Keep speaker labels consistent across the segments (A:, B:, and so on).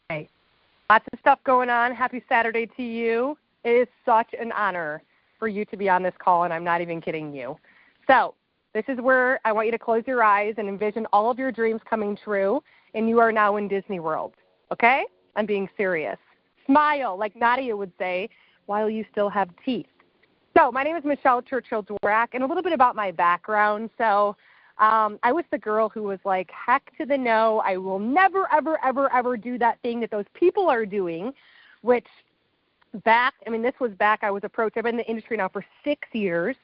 A: Hey, lots of stuff going on. Happy Saturday to you. It is such an honor for you to be on this call, and I'm not even kidding you. So this is where I want you to close your eyes and envision all of your dreams coming true, and you are now in Disney World, okay? I'm being serious. Smile, like Nadia would say, while you still have teeth. So my name is Michelle Churchill Dworak, and a little bit about my background. So I was the girl who was like, heck to the no, I will never, ever, ever, ever do that thing that those people are doing, which this was back, I was approached, I've been in the industry now for 6 years.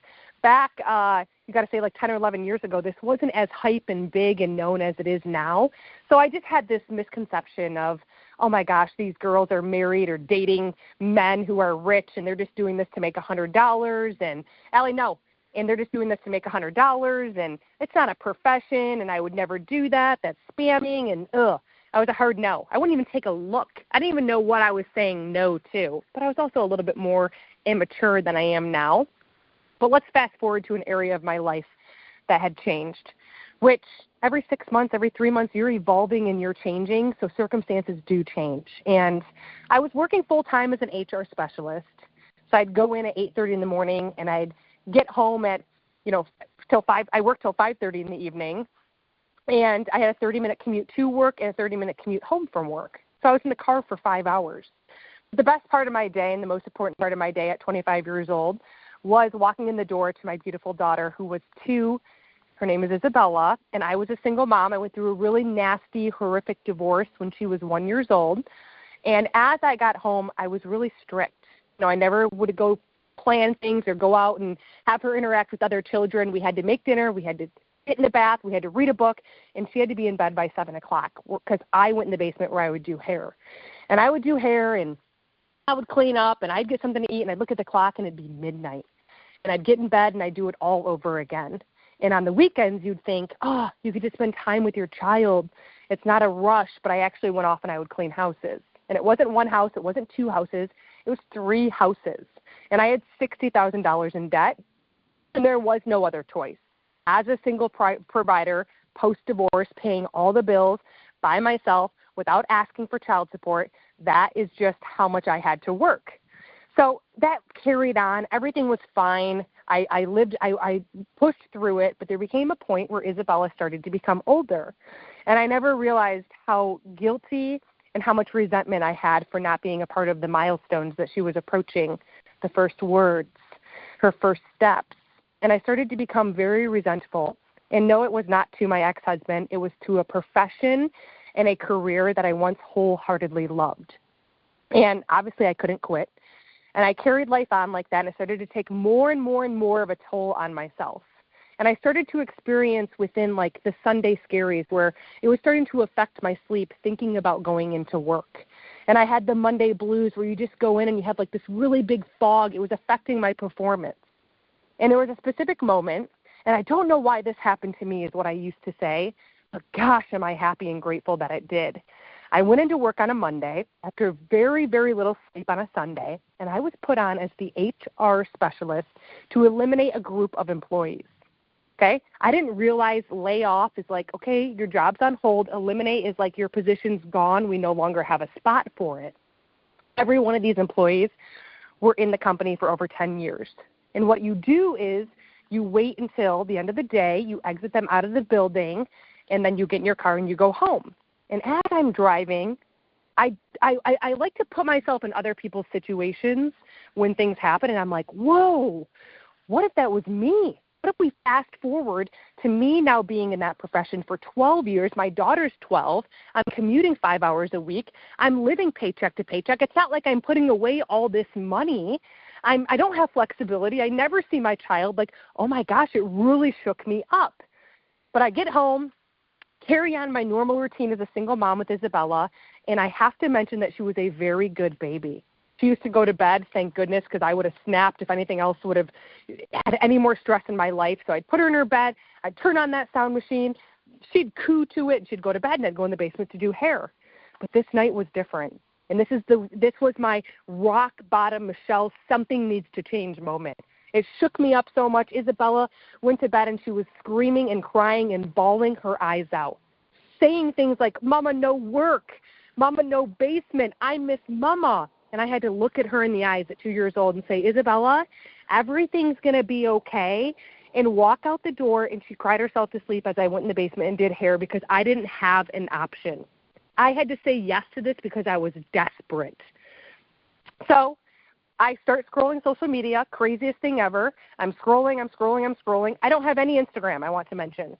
A: Back, you got to say like 10 or 11 years ago, this wasn't as hype and big and known as it is now. So I just had this misconception of, oh my gosh, these girls are married or dating men who are rich and they're just doing this to make $100. And Allie, no. And they're just doing this to make $100 and it's not a profession and I would never do that. That's spamming and I was a hard no. I wouldn't even take a look. I didn't even know what I was saying no to. But I was also a little bit more immature than I am now. But let's fast forward to an area of my life that had changed, which every 6 months, every 3 months, you're evolving and you're changing, so circumstances do change. And I was working full-time as an HR specialist, so I'd go in at 8:30 in the morning, and I'd get home at, till 5. I worked till 5:30 in the evening, and I had a 30-minute commute to work and a 30-minute commute home from work. So I was in the car for 5 hours. The best part of my day and the most important part of my day at 25 years old was walking in the door to my beautiful daughter who was 2. Her name is Isabella, and I was a single mom. I went through a really nasty, horrific divorce when she was 1 year old. And as I got home, I was really strict. I never would go plan things or go out and have her interact with other children. We had to make dinner. We had to get in the bath. We had to read a book, and she had to be in bed by 7 o'clock because I went in the basement where I would do hair. And I would do hair, and I would clean up, and I'd get something to eat, and I'd look at the clock, and it'd be midnight. And I'd get in bed, and I'd do it all over again. And on the weekends, you'd think, you could just spend time with your child. It's not a rush, but I actually went off and I would clean houses. And it wasn't one house. It wasn't 2 houses. It was 3 houses. And I had $60,000 in debt, and there was no other choice. As a single provider, post-divorce, paying all the bills by myself without asking for child support, that is just how much I had to work. So that carried on. Everything was fine. I pushed through it, but there became a point where Isabella started to become older. And I never realized how guilty and how much resentment I had for not being a part of the milestones that she was approaching, the first words, her first steps. And I started to become very resentful. And no, it was not to my ex-husband. It was to a profession and a career that I once wholeheartedly loved. And obviously I couldn't quit. And I carried life on like that, and I started to take more and more and more of a toll on myself. And I started to experience within like the Sunday scaries where it was starting to affect my sleep thinking about going into work. And I had the Monday blues where you just go in and you have like this really big fog. It was affecting my performance. And there was a specific moment, and I don't know why this happened to me is what I used to say, but gosh, am I happy and grateful that it did. I went into work on a Monday after very, very little sleep on a Sunday, and I was put on as the HR specialist to eliminate a group of employees. Okay? I didn't realize layoff is like, okay, your job's on hold. Eliminate is like your position's gone. We no longer have a spot for it. Every one of these employees were in the company for over 10 years. And what you do is you wait until the end of the day, you exit them out of the building, and then you get in your car and you go home. And as I'm driving, I like to put myself in other people's situations when things happen, and I'm like, whoa, what if that was me? What if we fast forward to me now being in that profession for 12 years? My daughter's 12. I'm commuting 5 hours a week. I'm living paycheck to paycheck. It's not like I'm putting away all this money. I don't have flexibility. I never see my child. Like, oh, my gosh, it really shook me up. But I get home, carry on my normal routine as a single mom with Isabella, and I have to mention that she was a very good baby. She used to go to bed, thank goodness, because I would have snapped if anything else would have had any more stress in my life. So I'd put her in her bed, I'd turn on that sound machine, she'd coo to it, and she'd go to bed, and I'd go in the basement to do hair. But this night was different. And this was my rock bottom, Michelle, something needs to change moment. It shook me up so much. Isabella went to bed and she was screaming and crying and bawling her eyes out, saying things like, Mama, no work. Mama, no basement. I miss Mama. And I had to look at her in the eyes at 2 years old and say, Isabella, everything's going to be okay. And walk out the door, and she cried herself to sleep as I went in the basement and did hair because I didn't have an option. I had to say yes to this because I was desperate. So I start scrolling social media, craziest thing ever. I'm scrolling. I don't have any Instagram, I want to mention.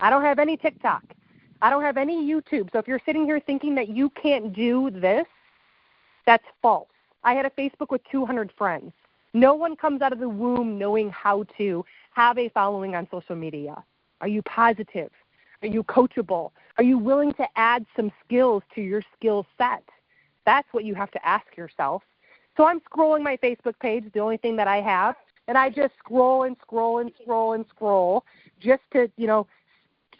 A: I don't have any TikTok. I don't have any YouTube. So if you're sitting here thinking that you can't do this, that's false. I had a Facebook with 200 friends. No one comes out of the womb knowing how to have a following on social media. Are you positive? Are you coachable? Are you willing to add some skills to your skill set? That's what you have to ask yourself. So I'm scrolling my Facebook page, the only thing that I have, and I just scroll just to,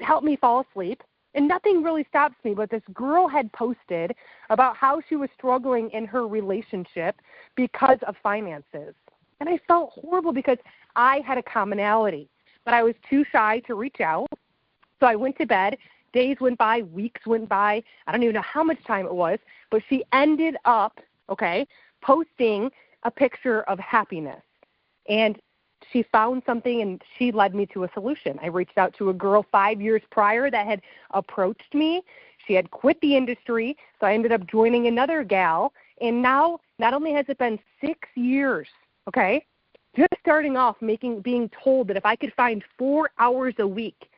A: help me fall asleep. And nothing really stops me, but this girl had posted about how she was struggling in her relationship because of finances. And I felt horrible because I had a commonality, but I was too shy to reach out. So I went to bed. Days went by, weeks went by. I don't even know how much time it was, but she ended up, posting a picture of happiness. And she found something, and she led me to a solution. I reached out to a girl 5 years prior that had approached me. She had quit the industry, so I ended up joining another gal. And now, not only has it been 6 years, just starting off being told that if I could find 4 hours a week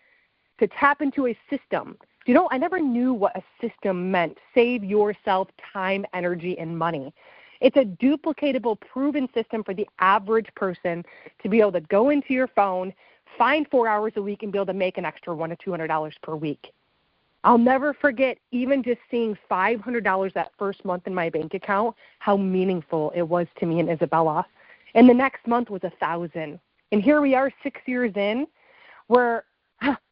A: to tap into a system. I never knew what a system meant. Save yourself time, energy, and money. It's a duplicatable, proven system for the average person to be able to go into your phone, find 4 hours a week, and be able to make an extra $100 to $200 per week. I'll never forget even just seeing $500 that first month in my bank account, how meaningful it was to me and Isabella. And the next month was $1,000. And here we are 6 years in, where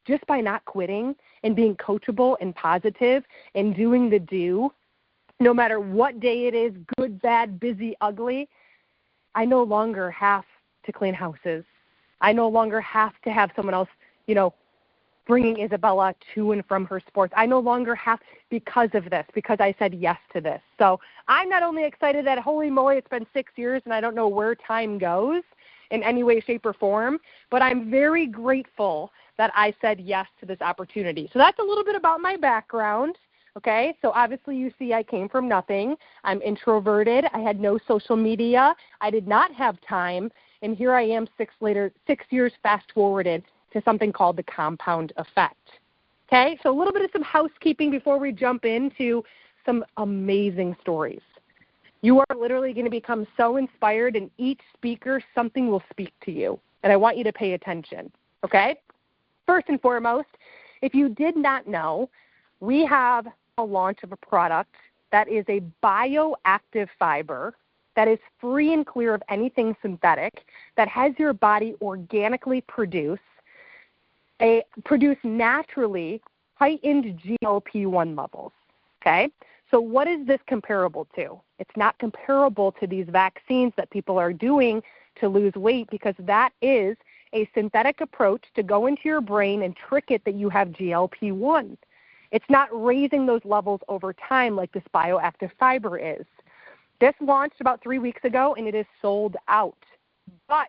A: just by not quitting and being coachable and positive and doing the do, no matter what day it is, good, bad, busy, ugly, I no longer have to clean houses. I no longer have to have someone else, bringing Isabella to and from her sports. I no longer have because of this, because I said yes to this. So I'm not only excited that, holy moly, it's been 6 years and I don't know where time goes in any way, shape, or form, but I'm very grateful that I said yes to this opportunity. So that's a little bit about my background. Okay, so obviously you see I came from nothing. I'm introverted. I had no social media. I did not have time. And here I am 6 years fast forwarded to something called the compound effect. Okay, so a little bit of some housekeeping before we jump into some amazing stories. You are literally going to become so inspired, and each speaker, something will speak to you. And I want you to pay attention. Okay, first and foremost, if you did not know, we have a launch of a product that is a bioactive fiber that is free and clear of anything synthetic, that has your body organically produce naturally heightened GLP-1 levels. Okay? So what is this comparable to? It's not comparable to these vaccines that people are doing to lose weight, because that is a synthetic approach to go into your brain and trick it that you have GLP-1. It's not raising those levels over time like this bioactive fiber is. This launched about 3 weeks ago, and it is sold out. But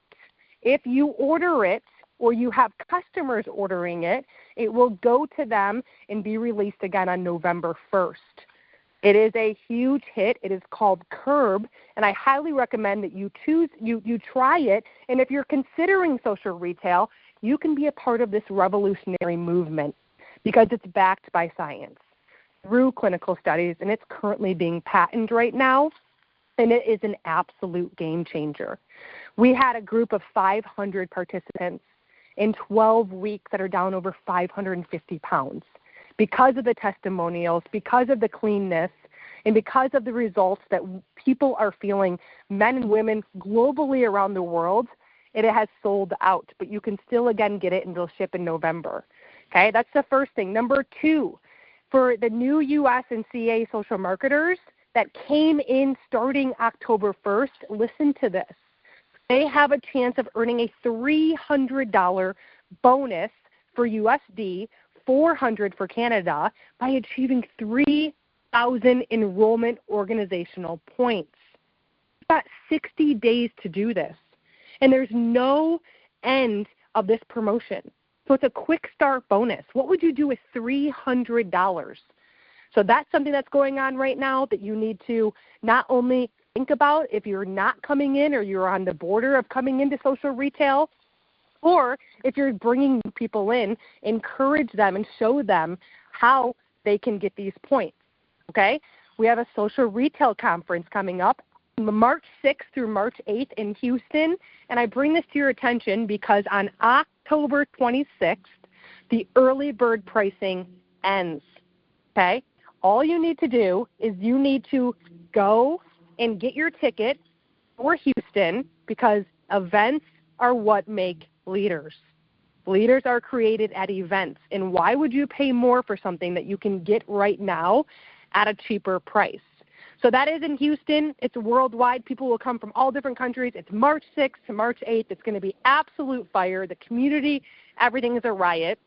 A: if you order it, or you have customers ordering it, it will go to them and be released again on November 1st. It is a huge hit. It is called Curb, and I highly recommend that you try it. And if you're considering social retail, you can be a part of this revolutionary movement, because it's backed by science through clinical studies, and it's currently being patented right now, and it is an absolute game changer. We had a group of 500 participants in 12 weeks that are down over 550 pounds because of the testimonials, because of the cleanness, and because of the results that people are feeling, men and women globally around the world. It has sold out, but you can still, again, get it, and it'll ship in November. Okay, that's the first thing. Number 2, for the new U.S. and CA social marketers that came in starting October 1st, listen to this. They have a chance of earning a $300 bonus for USD, $400 for Canada, by achieving 3 1,000 enrollment organizational points. You've got 60 days to do this, and there's no end of this promotion. So it's a quick start bonus. What would you do with $300? So that's something that's going on right now that you need to not only think about if you're not coming in or you're on the border of coming into social retail, or if you're bringing people in, encourage them and show them how they can get these points, okay? We have a social retail conference coming up March 6th through March 8th in Houston, and I bring this to your attention because on October 26th, the early bird pricing ends, okay? All you need to do is you need to go and get your ticket for Houston because events are what make leaders. Leaders are created at events, and why would you pay more for something that you can get right now at a cheaper price? So that is in Houston. It's worldwide. People will come from all different countries. It's March 6th to March 8th. It's going to be absolute fire. The community, everything is a riot.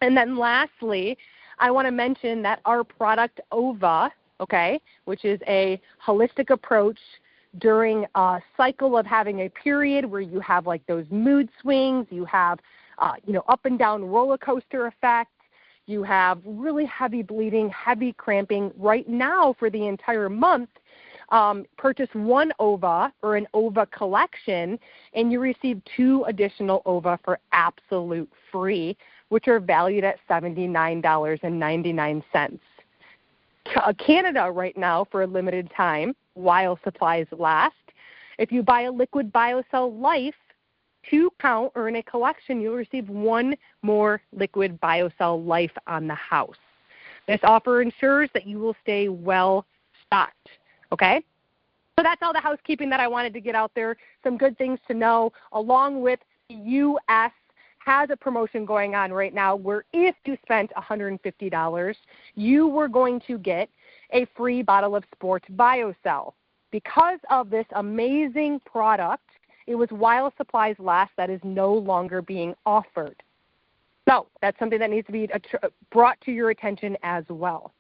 A: And then lastly, I want to mention that our product OVA, okay, which is a holistic approach during a cycle of having a period where you have like those mood swings, you have, up and down roller coaster effect, you have really heavy bleeding, heavy cramping. Right now for the entire month, purchase one OVA or an OVA collection, and you receive 2 additional OVA for absolute free, which are valued at $79.99. Canada right now for a limited time, while supplies last, if you buy a liquid BioCell Life 2 count or in a collection, you'll receive 1 more liquid BioCell Life on the house. This offer ensures that you will stay well stocked, okay? So that's all the housekeeping that I wanted to get out there. Some good things to know, along with the U.S. has a promotion going on right now where if you spent $150, you were going to get a free bottle of Sports BioCell. Because of this amazing product, it was while supplies last that is no longer being offered. So that's something that needs to be brought to your attention as well.